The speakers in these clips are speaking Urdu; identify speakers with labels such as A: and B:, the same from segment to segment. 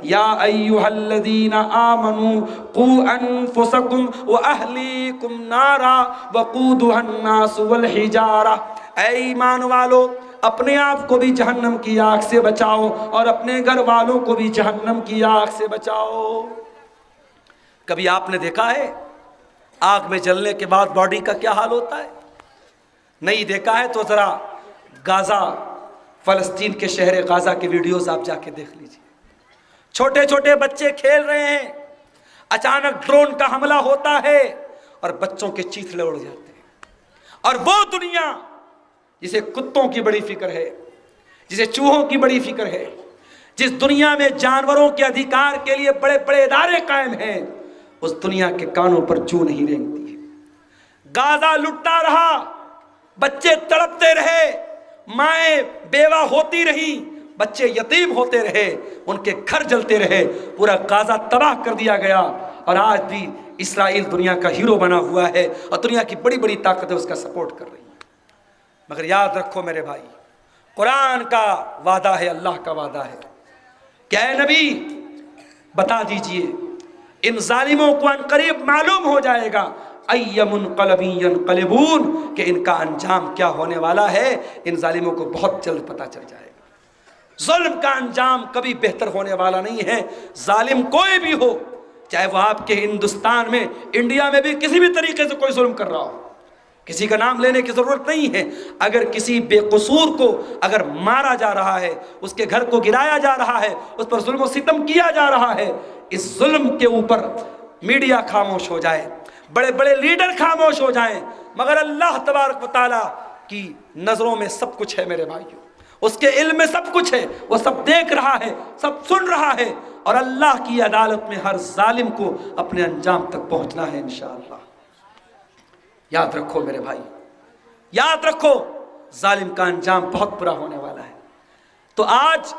A: یا ایھا الذین آمنوا قوا انفسکم واہلیکم نارا وقودھا الناس والحجارہ، اے ایمان والو اپنے آپ کو بھی جہنم کی آگ سے بچاؤ اور اپنے گھر والوں کو بھی جہنم کی آگ سے بچاؤ۔ کبھی آپ نے دیکھا ہے آگ میں جلنے کے بعد باڈی کا کیا حال ہوتا ہے؟ نہیں دیکھا ہے تو ذرا غازہ، فلسطین کے شہر غازہ کے ویڈیوز آپ جا کے دیکھ لیجئے۔ چھوٹے چھوٹے بچے کھیل رہے ہیں، اچانک ڈرون کا حملہ ہوتا ہے اور بچوں کے چیتھڑے اڑ جاتے ہیں۔ اور وہ دنیا جسے کتوں کی بڑی فکر ہے، جسے چوہوں کی بڑی فکر ہے، جس دنیا میں جانوروں کے ادھیکار کے لیے بڑے بڑے ادارے قائم ہیں، اس دنیا کے کانوں پر جوں نہیں رینگتی ہے۔ غازہ لٹتا رہا، بچے تڑپتے رہے، مائیں بیوہ ہوتی رہی، بچے یتیم ہوتے رہے، ان کے گھر جلتے رہے، پورا غازہ تباہ کر دیا گیا۔ اور آج بھی اسرائیل دنیا کا ہیرو بنا ہوا ہے اور دنیا کی بڑی بڑی طاقتیں اس کا سپورٹ کر رہی ہیں۔ مگر یاد رکھو میرے بھائی، قرآن کا وعدہ ہے، اللہ کا وعدہ ہے کہ اے نبی بتا دیجئے ان ظالموں کو عنقریب معلوم ہو جائے گا اَيَّ مُنْقَلَبٍ يَنْقَلِبُونَ کہ ان کا انجام کیا ہونے والا ہے۔ ان ظالموں کو بہت جلد پتہ چل جائے گا۔ ظلم کا انجام کبھی بہتر ہونے والا نہیں ہے۔ ظالم کوئی بھی ہو، چاہے وہ آپ کے ہندوستان میں، انڈیا میں بھی کسی بھی طریقے سے کوئی ظلم کر رہا ہو، کسی کا نام لینے کی ضرورت نہیں ہے، اگر کسی بے قصور کو اگر مارا جا رہا ہے، اس کے گھر کو گرایا جا رہا ہے، اس پر ظلم و ستم کیا جا رہا ہے، اس ظلم کے اوپر میڈیا خاموش ہو جائے، بڑے بڑے لیڈر خاموش ہو جائیں، مگر اللہ تبارک و تعالیٰ کی نظروں میں سب کچھ ہے میرے بھائیوں، اس کے علم میں سب کچھ ہے، وہ سب دیکھ رہا ہے، سب سن رہا ہے، اور اللہ کی عدالت میں ہر ظالم کو اپنے انجام تک پہنچنا ہے انشاءاللہ۔ یاد رکھو میرے بھائی، یاد رکھو ظالم کا انجام بہت برا ہونے والا ہے۔ تو آج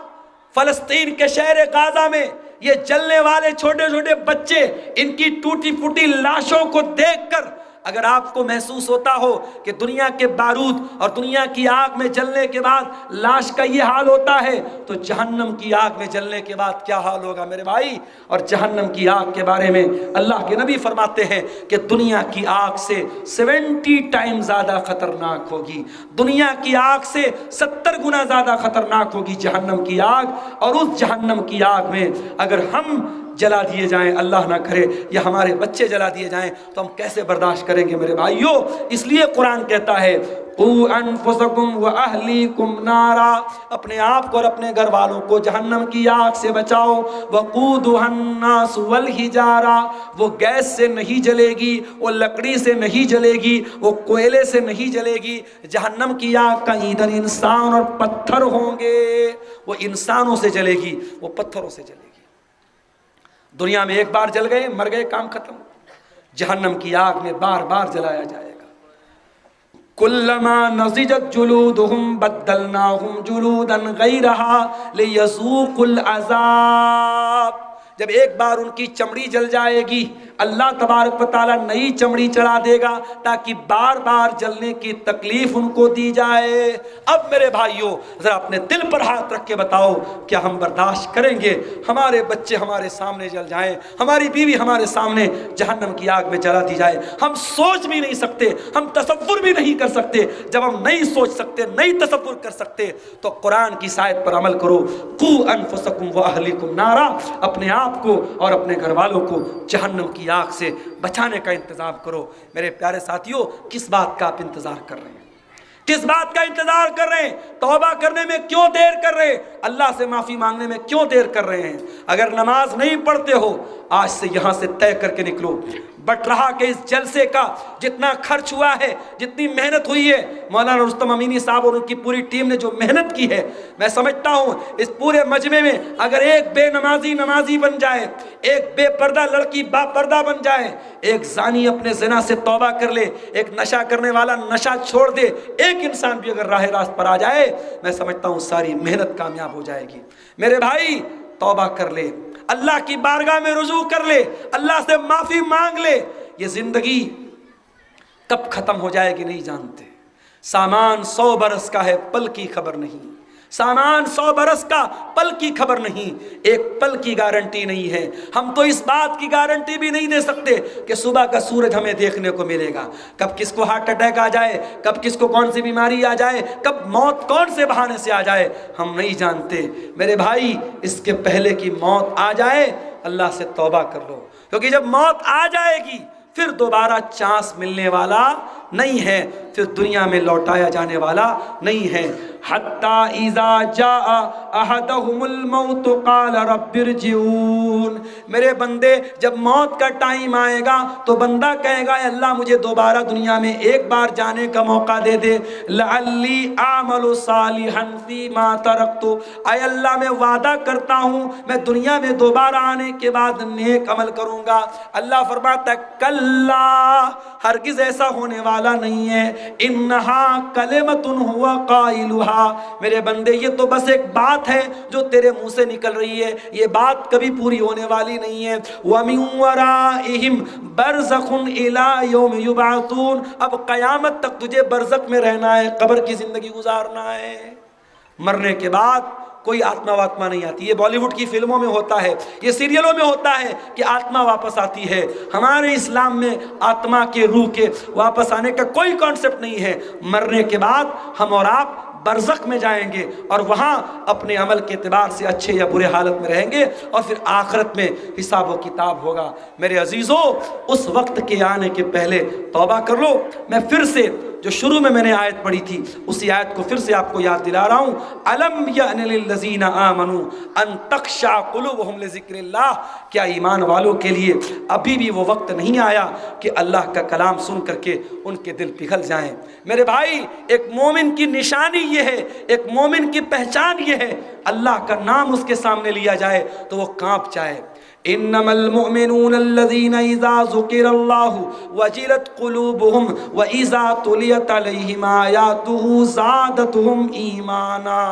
A: فلسطین کے شہر غازہ میں یہ جلنے والے چھوٹے چھوٹے بچے، ان کی ٹوٹی پھوٹی لاشوں کو دیکھ کر اگر آپ کو محسوس ہوتا ہو کہ دنیا کے بارود اور دنیا کی آگ میں جلنے کے بعد لاش کا یہ حال ہوتا ہے، تو جہنم کی آگ میں جلنے کے بعد کیا حال ہوگا میرے بھائی۔ اور جہنم کی آگ کے بارے میں اللہ کے نبی فرماتے ہیں کہ دنیا کی آگ سے 70 ٹائم زیادہ خطرناک ہوگی، دنیا کی آگ سے 70 گنا زیادہ خطرناک ہوگی جہنم کی آگ۔ اور اس جہنم کی آگ میں اگر ہم جلا دیے جائیں، اللہ نہ کرے، یا ہمارے بچے جلا دیے جائیں، تو ہم کیسے برداشت کریں گے میرے بھائیوں۔ اس لیے قرآن کہتا ہے قُوا أَنفُسَكُمْ وَأَهْلِيكُمْ نَارًا، اپنے آپ کو اور اپنے گھر والوں کو جہنم کی آگ سے بچاؤ۔ وَقُودُهَا النَّاسُ وَالْحِجَارَةُ، وہ گیس سے نہیں جلے گی، وہ لکڑی سے نہیں جلے گی، وہ کوئلے سے نہیں جلے گی۔ جہنم کی آگ کا ایندھن انسان اور پتھر ہوں گے، وہ انسانوں سے جلے گی، وہ پتھروں سے جلے گی۔ دنیا میں ایک بار جل گئے، مر گئے، کام ختم۔ جہنم کی آگ میں بار بار جلایا جائے گا۔ کلما نضجت جلودہم بدلناہم جلودا غیرہا لیذوقوا العذاب، جب ایک بار ان کی چمڑی جل جائے گی، اللہ تبارک و تعالیٰ نئی چمڑی چڑھا دے گا تاکہ بار بار جلنے کی تکلیف ان کو دی جائے۔ اب میرے بھائیوں ذرا اپنے دل پر ہاتھ رکھ کے بتاؤ، کیا ہم برداشت کریں گے ہمارے بچے ہمارے سامنے جل جائیں، ہماری بیوی ہمارے سامنے جہنم کی آگ میں جلا دی جائے؟ ہم سوچ بھی نہیں سکتے، ہم تصور بھی نہیں کر سکتے۔ جب ہم نہیں سوچ سکتے، نہیں تصور کر سکتے، تو قرآن کی آیت پر عمل کرو۔ قُوا أَنفُسَكُمْ وَأَهْلِيكُمْ نَارًا، اپنے آپ کو اور اپنے گھر والوں کو جہنم کی آگ سے بچانے کا انتظام کرو۔ میرے پیارے ساتھیوں، کس بات کا آپ انتظار کر رہے ہیں؟ کس بات کا انتظار کر رہے ہیں؟ توبہ کرنے میں کیوں دیر کر رہے ہیں؟ اللہ سے معافی مانگنے میں کیوں دیر کر رہے ہیں؟ اگر نماز نہیں پڑھتے ہو، آج سے یہاں سے طے کر کے نکلو۔ بٹ رہا کہ اس جلسے کا جتنا خرچ ہوا ہے، جتنی محنت ہوئی ہے، مولانا رستم امینی صاحب اور ان کی پوری ٹیم نے جو محنت کی ہے، میں سمجھتا ہوں اس پورے مجمع میں اگر ایک بے نمازی نمازی بن جائے، ایک بے پردہ لڑکی با پردہ بن جائے، ایک زانی اپنے زنا سے توبہ کر لے، ایک نشہ کرنے والا نشہ چھوڑ دے، ایک انسان بھی اگر راہ راست پر آ جائے، میں سمجھتا ہوں ساری محنت کامیاب ہو جائے گی۔ میرے بھائی توبہ کر لے، اللہ کی بارگاہ میں رجوع کر لے، اللہ سے معافی مانگ لے۔ یہ زندگی کب ختم ہو جائے گی نہیں جانتے۔ سامان 100 برس کا ہے، پل کی خبر نہیں۔ سامان 100 برس کا، پل کی خبر نہیں، ایک پل کی گارنٹی نہیں ہے۔ ہم تو اس بات کی گارنٹی بھی نہیں دے سکتے کہ صبح کا سورج ہمیں دیکھنے کو ملے گا، کب کس کو ہارٹ اٹیک آ جائے، کب کس کو کون سی بیماری آ جائے، کب موت کون سے بہانے سے آ جائے، ہم نہیں جانتے۔ میرے بھائی، اس کے پہلے کی موت آ جائے اللہ سے توبہ کر لو، کیونکہ جب موت آ جائے گی پھر دوبارہ چانس ملنے والا نہیں ہے، پھر دنیا میں لوٹایا جانے والا نہیں ہے۔ حتی اذا جاء احدهم الموت قال رب ارجعون، میرے بندے جب موت کا ٹائم آئے گا تو بندہ کہے گا اے اللہ مجھے دوبارہ دنیا میں ایک بار جانے کا موقع دے دے، لعلی اعمل صالحا فیما ترکت، اے اللہ میں وعدہ کرتا ہوں میں دنیا میں دوبارہ آنے کے بعد نیک عمل کروں گا۔ اللہ فرماتا ہے کلا، ہرگز ایسا ہونے والا نہیں ہے، انہا کلمۃ هو قائلها، میرے بندے یہ تو بس ایک بات ہے جو تیرے منہ سے نکل رہی ہے، یہ بات کبھی پوری ہونے والی نہیں ہے۔ وَمِن وَرَائِهِمْ بَرْزَخٌ إِلَىٰ يَوْمِ يُبْعَثُونَ، اب قیامت تک تجھے برزخ میں رہنا ہے، قبر کی زندگی گزارنا ہے۔ مرنے کے بعد کوئی آتما واتما نہیں آتی، یہ بالی ووڈ کی فلموں میں ہوتا ہے، یہ سیریلوں میں ہوتا ہے کہ آتما واپس آتی ہے۔ ہمارے اسلام میں آتما کے روح کے واپس آنے کا کوئی کانسیپٹ نہیں ہے۔ مرنے کے بعد ہم اور آپ برزخ میں جائیں گے اور وہاں اپنے عمل کے اعتبار سے اچھے یا برے حالت میں رہیں گے، اور پھر آخرت میں حساب و کتاب ہوگا۔ میرے عزیزو، اس وقت کے آنے کے پہلے توبہ کر لو۔ میں پھر سے جو شروع میں نے آیت پڑھی تھی اسی آیت کو پھر سے آپ کو یاد دلا رہا ہوں، الم یأن للذین آمنوا ان تخشع قلوبہم لذکر اللہ، کیا ایمان والوں کے لیے ابھی بھی وہ وقت نہیں آیا کہ اللہ کا کلام سن کر کے ان کے دل پگھل جائیں؟ میرے بھائی، ایک مومن کی نشانی یہ ہے، ایک مومن کی پہچان یہ ہے، اللہ کا نام اس کے سامنے لیا جائے تو وہ کانپ جائے۔ انما المؤمنون الذين اذا ذكر الله وجلت قلوبهم واذا تليت عليهم آياته زادتهم ایمانا،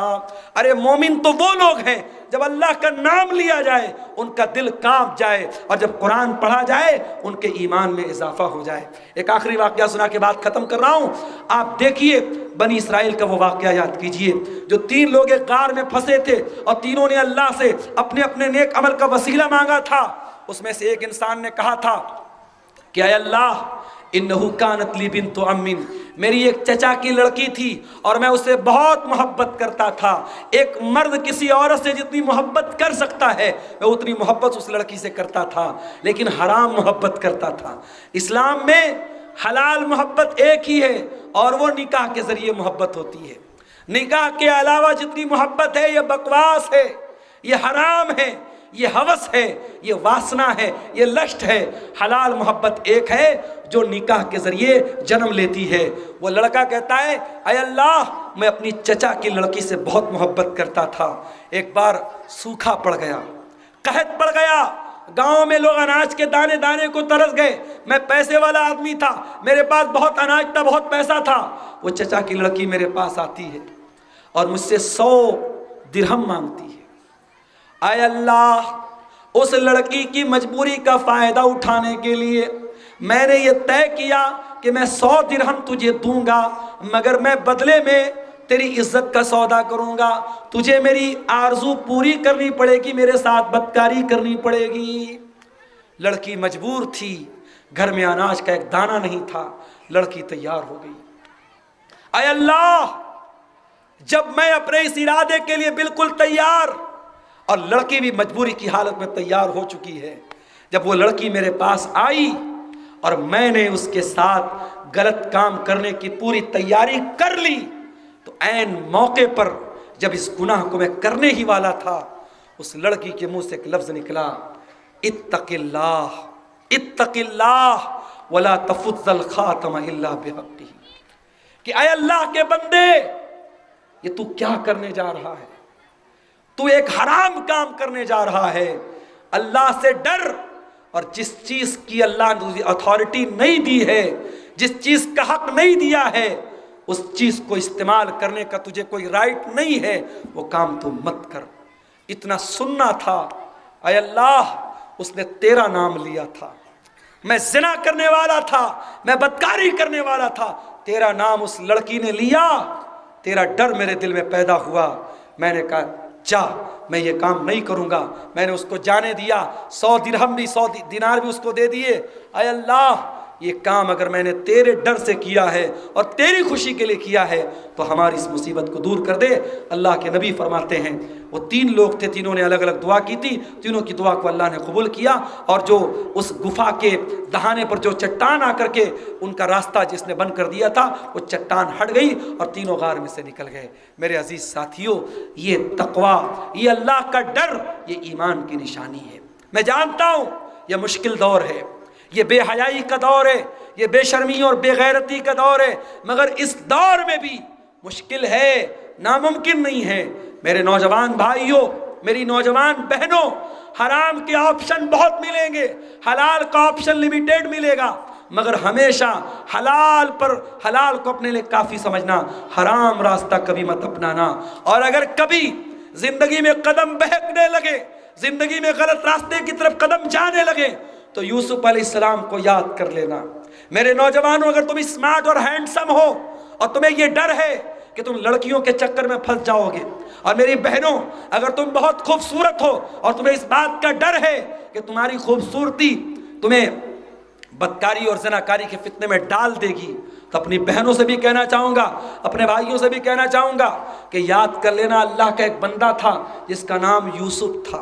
A: ارے مومن تو وہ لوگ ہیں جب اللہ کا نام لیا جائے ان کا دل کانپ جائے، اور جب قرآن پڑھا جائے ان کے ایمان میں اضافہ ہو جائے۔ ایک آخری واقعہ سنا کے بعد ختم کر رہا ہوں۔ آپ دیکھیے بنی اسرائیل کا وہ واقعہ یاد کیجئے، جو 3 لوگ ایک غار میں پھنسے تھے اور تینوں نے اللہ سے اپنے اپنے نیک عمل کا وسیلہ مانگا تھا۔ اس میں سے ایک انسان نے کہا تھا کہ اے اللہ انہو کانت لی بنت عم، میری ایک چچا کی لڑکی تھی اور میں اسے بہت محبت کرتا تھا۔ ایک مرد کسی عورت سے جتنی محبت کر سکتا ہے میں اتنی محبت اس لڑکی سے کرتا تھا، لیکن حرام محبت کرتا تھا۔ اسلام میں حلال محبت ایک ہی ہے اور وہ نکاح کے ذریعے محبت ہوتی ہے۔ نکاح کے علاوہ جتنی محبت ہے یہ بکواس ہے، یہ حرام ہے، یہ ہوس ہے، یہ واسنا ہے، یہ لشٹ ہے۔ حلال محبت ایک ہے جو نکاح کے ذریعے جنم لیتی ہے۔ وہ لڑکا کہتا ہے اے اللہ میں اپنی چچا کی لڑکی سے بہت محبت کرتا تھا، ایک بار سوکھا پڑ گیا، قحط پڑ گیا، گاؤں میں لوگ اناج کے دانے دانے کو ترس گئے، میں پیسے والا آدمی تھا، میرے پاس بہت اناج تھا، بہت پیسہ تھا۔ وہ چچا کی لڑکی میرے پاس آتی ہے اور مجھ سے 100 درہم مانگتی ہے۔ اے اللہ اس لڑکی کی مجبوری کا فائدہ اٹھانے کے لیے میں نے یہ طے کیا کہ میں 100 درہم تجھے دوں گا، مگر میں بدلے میں تیری عزت کا سودا کروں گا، تجھے میری آرزو پوری کرنی پڑے گی، میرے ساتھ بدکاری کرنی پڑے گی۔ لڑکی مجبور تھی، گھر میں اناج کا ایک دانہ نہیں تھا، لڑکی تیار ہو گئی۔ اے اللہ جب میں اپنے اس ارادے کے لیے بالکل تیار، اور لڑکی بھی مجبوری کی حالت میں تیار ہو چکی ہے، جب وہ لڑکی میرے پاس آئی اور میں نے اس کے ساتھ غلط کام کرنے کی پوری تیاری کر لی، تو عین موقع پر جب اس گناہ کو میں کرنے ہی والا تھا اس لڑکی کے منہ سے ایک لفظ نکلا، اتق اللہ اتق اللہ ولا تفض الخاتم الا بحقہ، کہ اے اللہ کے بندے یہ تو کیا کرنے جا رہا ہے، تو ایک حرام کام کرنے جا رہا ہے، اللہ سے ڈر، اور جس چیز کی اللہ نے تجھے اتھارٹی نہیں دی ہے، جس چیز کا حق نہیں دیا ہے، اس چیز کو استعمال کرنے کا تجھے کوئی رائٹ نہیں ہے، وہ کام تو مت کر۔ اتنا سننا تھا، اے اللہ اس نے تیرا نام لیا تھا، میں زنا کرنے والا تھا، میں بدکاری کرنے والا تھا، تیرا نام اس لڑکی نے لیا، تیرا ڈر میرے دل میں پیدا ہوا، میں نے کہا جا، میں یہ کام نہیں کروں گا۔ میں نے اس کو جانے دیا، 100 درہم بھی 100 دینار بھی اس کو دے دیے۔ اے اللہ، یہ کام اگر میں نے تیرے ڈر سے کیا ہے اور تیری خوشی کے لیے کیا ہے تو ہماری اس مصیبت کو دور کر دے۔ اللہ کے نبی فرماتے ہیں وہ 3 لوگ تھے، تینوں نے الگ الگ دعا کی تھی، تینوں کی دعا کو اللہ نے قبول کیا، اور جو اس گفا کے دہانے پر جو چٹان آ کر کے ان کا راستہ جس نے بند کر دیا تھا، وہ چٹان ہٹ گئی اور تینوں غار میں سے نکل گئے۔ میرے عزیز ساتھیوں، یہ تقویٰ، یہ اللہ کا ڈر، یہ ایمان کی نشانی ہے۔ میں جانتا ہوں یہ مشکل دور ہے، یہ بے حیائی کا دور ہے، یہ بے شرمی اور بے غیرتی کا دور ہے، مگر اس دور میں بھی مشکل ہے، ناممکن نہیں ہے۔ میرے نوجوان بھائیوں، میری نوجوان بہنوں، حرام کے آپشن بہت ملیں گے، حلال کا آپشن لیمیٹڈ ملے گا، مگر ہمیشہ حلال کو اپنے لیے کافی سمجھنا، حرام راستہ کبھی مت اپنانا۔ اور اگر کبھی زندگی میں قدم بہکنے لگے، زندگی میں غلط راستے کی طرف قدم جانے لگے، تو یوسف علیہ السلام کو یاد کر لینا۔ میرے نوجوانوں، اگر تم اسمارٹ اور ہینڈسم ہو اور تمہیں یہ ڈر ہے کہ تم لڑکیوں کے چکر میں پھنس جاؤ گے، اور میری بہنوں اگر تم بہت خوبصورت ہو اور تمہیں اس بات کا ڈر ہے کہ تمہاری خوبصورتی تمہیں بدکاری اور زناکاری کے فتنے میں ڈال دے گی، تو اپنی بہنوں سے بھی کہنا چاہوں گا، اپنے بھائیوں سے بھی کہنا چاہوں گا کہ یاد کر لینا، اللہ کا ایک بندہ تھا جس کا نام یوسف تھا،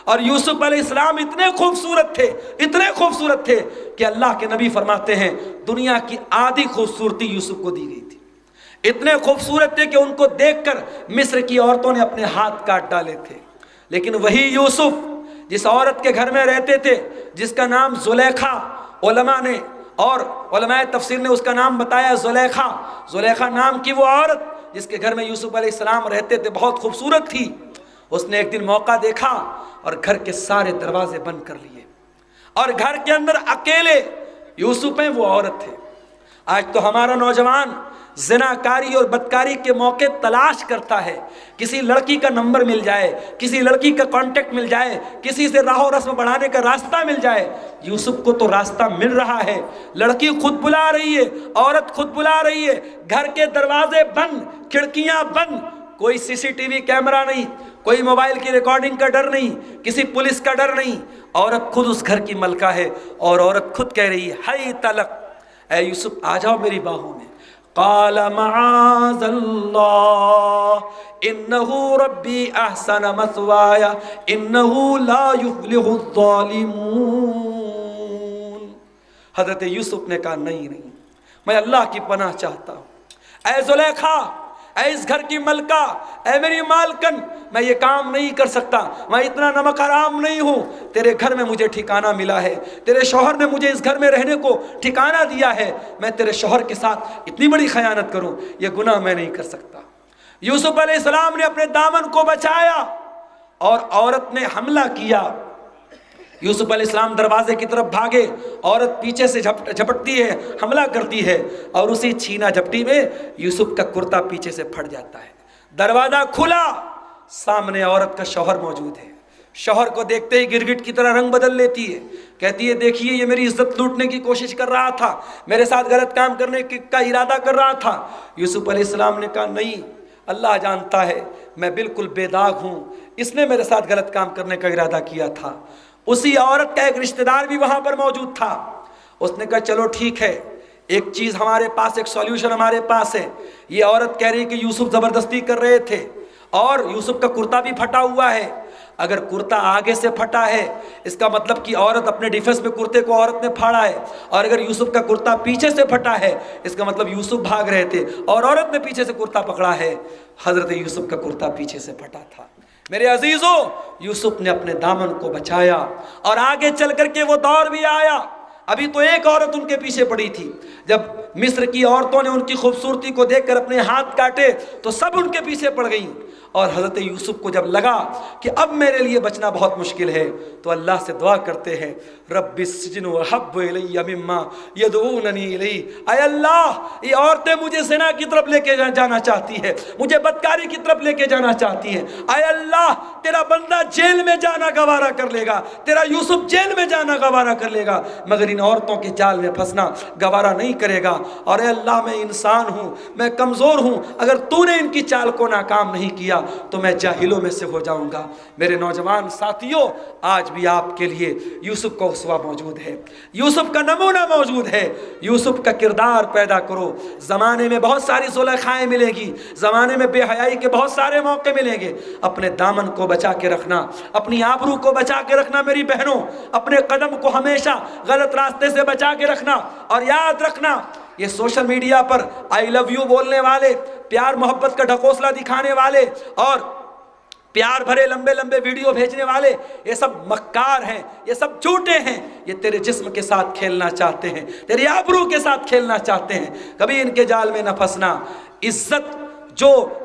A: اور یوسف علیہ السلام اتنے خوبصورت تھے کہ اللہ کے نبی فرماتے ہیں دنیا کی آدھی خوبصورتی یوسف کو دی گئی تھی۔ اتنے خوبصورت تھے کہ ان کو دیکھ کر مصر کی عورتوں نے اپنے ہاتھ کاٹ ڈالے تھے۔ لیکن وہی یوسف جس عورت کے گھر میں رہتے تھے، جس کا نام زلیخا، علماء نے اور علماء تفسیر نے اس کا نام بتایا زلیخا نام کی وہ عورت جس کے گھر میں یوسف علیہ السلام رہتے تھے، بہت خوبصورت تھی۔ اس نے ایک دن موقع دیکھا اور گھر کے سارے دروازے بند کر لیے، اور گھر کے اندر اکیلے یوسف ہیں، وہ عورت تھے۔ آج تو ہمارا نوجوان زناکاری اور بدکاری کے موقع تلاش کرتا ہے، کسی لڑکی کا نمبر مل جائے، کسی لڑکی کا کانٹیکٹ مل جائے، کسی سے راہ و رسم بڑھانے کا راستہ مل جائے۔ یوسف کو تو راستہ مل رہا ہے، لڑکی خود بلا رہی ہے، عورت خود بلا رہی ہے، گھر کے دروازے بند، کھڑکیاں بند، کوئی CCTV کیمرہ نہیں، کوئی موبائل کی ریکارڈنگ کا ڈر نہیں، کسی پولیس کا ڈر نہیں۔ عورت خود اس گھر کی ملکہ ہے، اور عورت خود کہہ رہی ہے ہائی تلک، اے یوسف آ جاؤ میری باہوں میں۔ قال معاذ اللہ انہ ربی احسن مثوای انہ لا یفلح الظالمون۔ حضرت یوسف نے کہا نہیں، میں اللہ کی پناہ چاہتا ہوں۔ اے زلیخا، اے اس گھر کی ملکہ، اے میری مالکن، میں یہ کام نہیں کر سکتا، میں اتنا نمک حرام نہیں ہوں۔ تیرے گھر میں مجھے ٹھکانہ ملا ہے، تیرے شوہر نے مجھے اس گھر میں رہنے کو ٹھکانہ دیا ہے، میں تیرے شوہر کے ساتھ اتنی بڑی خیانت کروں، یہ گناہ میں نہیں کر سکتا۔ یوسف علیہ السلام نے اپنے دامن کو بچایا اور عورت نے حملہ کیا۔ یوسف علیہ السلام دروازے کی طرف بھاگے، عورت پیچھے سے جھپٹتی ہے، حملہ کرتی ہے، اور اسی چھینا جھپٹی میں یوسف کا کرتا پیچھے سے پھٹ جاتا ہے۔ دروازہ کھلا، سامنے عورت کا شوہر موجود ہے۔ شوہر کو دیکھتے ہی گرگٹ کی طرح رنگ بدل لیتی ہے، کہتی ہے دیکھیے یہ میری عزت لوٹنے کی کوشش کر رہا تھا، میرے ساتھ غلط کام کرنے کا ارادہ کر رہا تھا۔ یوسف علیہ السلام نے کہا نہیں، اللہ جانتا ہے میں بالکل بے داغ ہوں، اس نے میرے ساتھ غلط کام کرنے کا ارادہ کیا تھا۔ اسی عورت کا ایک رشتہ دار بھی وہاں پر موجود تھا، اس نے کہا چلو ٹھیک ہے، ایک چیز ہمارے پاس، ایک سولوشن ہمارے پاس ہے۔ یہ عورت کہہ رہی کہ یوسف زبردستی کر رہے تھے اور یوسف کا کرتا بھی پھٹا ہوا ہے۔ اگر کرتا آگے سے پھٹا ہے اس کا مطلب کہ عورت اپنے ڈیفنس میں کرتے کو عورت نے پھاڑا ہے، اور اگر یوسف کا کرتا پیچھے سے پھٹا ہے اس کا مطلب یوسف بھاگ رہے تھے اور عورت نے پیچھے سے کرتا پکڑا ہے۔ حضرت یوسف کا کرتا پیچھے سے پھٹا تھا۔ میرے عزیزوں، یوسف نے اپنے دامن کو بچایا، اور آگے چل کر کے وہ دور بھی آیا۔ ابھی تو ایک عورت ان کے پیچھے پڑی تھی، جب مصر کی عورتوں نے ان کی خوبصورتی کو دیکھ کر اپنے ہاتھ کاٹے تو سب ان کے پیچھے پڑ گئیں، اور حضرت یوسف کو جب لگا کہ اب میرے لیے بچنا بہت مشکل ہے تو اللہ سے دعا کرتے ہیں رب السجن احب الی مما یدعوننی الیہ، اے اللہ یہ عورتیں مجھے زنا کی طرف لے کے جانا چاہتی ہے، مجھے بدکاری کی طرف لے کے جانا چاہتی ہے، اے اللہ تیرا بندہ جیل میں جانا گوارا کر لے گا، تیرا یوسف جیل میں جانا گوارا کر لے گا، مگر ان عورتوں کے جال میں پھنسنا گوارا نہیں کرے گا۔ اور اے اللہ میں انسان ہوں، میں کمزور ہوں، اگر تو نے ان کی چال کو ناکام نہیں کیا تو میں جاہلوں میں سے ہو جاؤں گا۔ میرے نوجوان ساتھیوں، آج بھی آپ کے لیے یوسف کا اسوہ موجود ہے، یوسف کا نمونہ موجود ہے، یوسف کا کردار پیدا کرو۔ زمانے میں بہت ساری زلیخائیں ملے گی، زمانے میں بے حیائی کے بہت سارے موقع ملیں گے، اپنے دامن کو بچا کے رکھنا، اپنی آبرو کو بچا کے رکھنا میری بہنوں، اپنے قدم کو ہمیشہ غلط راستے سے بچا کے رکھنا۔ اور یاد رکھنا، یہ سوشل میڈیا پر آئی لو یو بولنے والے، پیار محبت کا ڈھکوسلا دکھانے والے اور پیار بھرے لمبے لمبے ویڈیو بھیجنے والے، یہ سب مکار ہیں، یہ سب جھوٹے ہیں، یہ تیرے جسم کے ساتھ کھیلنا چاہتے ہیں، تیری آبرو کے ساتھ کھیلنا چاہتے ہیں۔ کبھی ان کے جال میں نہ پھنسنا۔ عزت،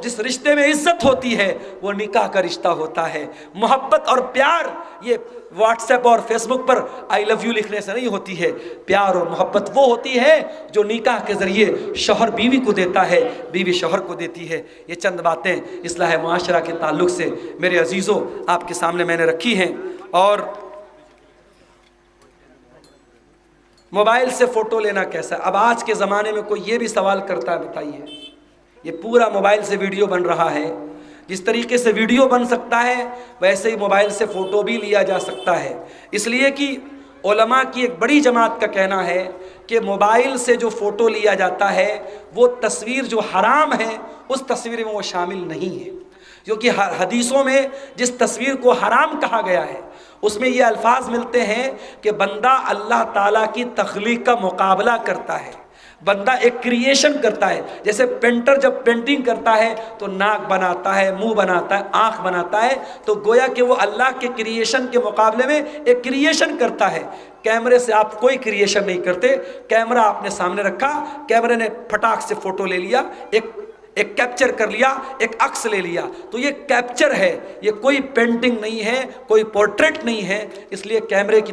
A: جس رشتے میں عزت ہوتی ہے وہ نکاح کا رشتہ ہوتا ہے۔ محبت اور پیار یہ واٹس ایپ اور فیس بک پر آئی لو یو لکھنے سے نہیں ہوتی ہے۔ پیار اور محبت وہ ہوتی ہے جو نکاح کے ذریعے شوہر بیوی کو دیتا ہے، بیوی شوہر کو دیتی ہے۔ یہ چند باتیں اصلاح معاشرہ کے تعلق سے میرے عزیزوں آپ کے سامنے میں نے رکھی ہیں۔ اور موبائل سے فوٹو لینا کیسا ہے؟ اب آج کے زمانے میں کوئی یہ بھی سوال کرتا ہے، بتائیے، یہ پورا موبائل سے ویڈیو بن رہا ہے، جس طریقے سے ویڈیو بن سکتا ہے ویسے ہی موبائل سے فوٹو بھی لیا جا سکتا ہے۔ اس لیے کہ علماء کی ایک بڑی جماعت کا کہنا ہے کہ موبائل سے جو فوٹو لیا جاتا ہے وہ تصویر جو حرام ہے اس تصویر میں وہ شامل نہیں ہے، کیونکہ حدیثوں میں جس تصویر کو حرام کہا گیا ہے اس میں یہ الفاظ ملتے ہیں کہ بندہ اللہ تعالیٰ کی تخلیق کا مقابلہ کرتا ہے، بندہ ایک کریشن کرتا ہے۔ جیسے پینٹر جب پینٹنگ کرتا ہے تو ناک بناتا ہے، منہ بناتا ہے، آنکھ بناتا ہے، تو گویا کہ وہ اللہ کے کریشن کے مقابلے میں ایک کریشن کرتا ہے۔ کیمرے سے آپ کوئی کریشن نہیں کرتے، کیمرہ آپ نے سامنے رکھا، کیمرے نے پھٹاک سے فوٹو لے لیا، ایک کیپچر کر لیا، ایک عکس لے لیا، تو یہ کیپچر ہے، یہ کوئی پینٹنگ نہیں ہے، کوئی پورٹریٹ نہیں ہے۔ اس لیے کیمرے کی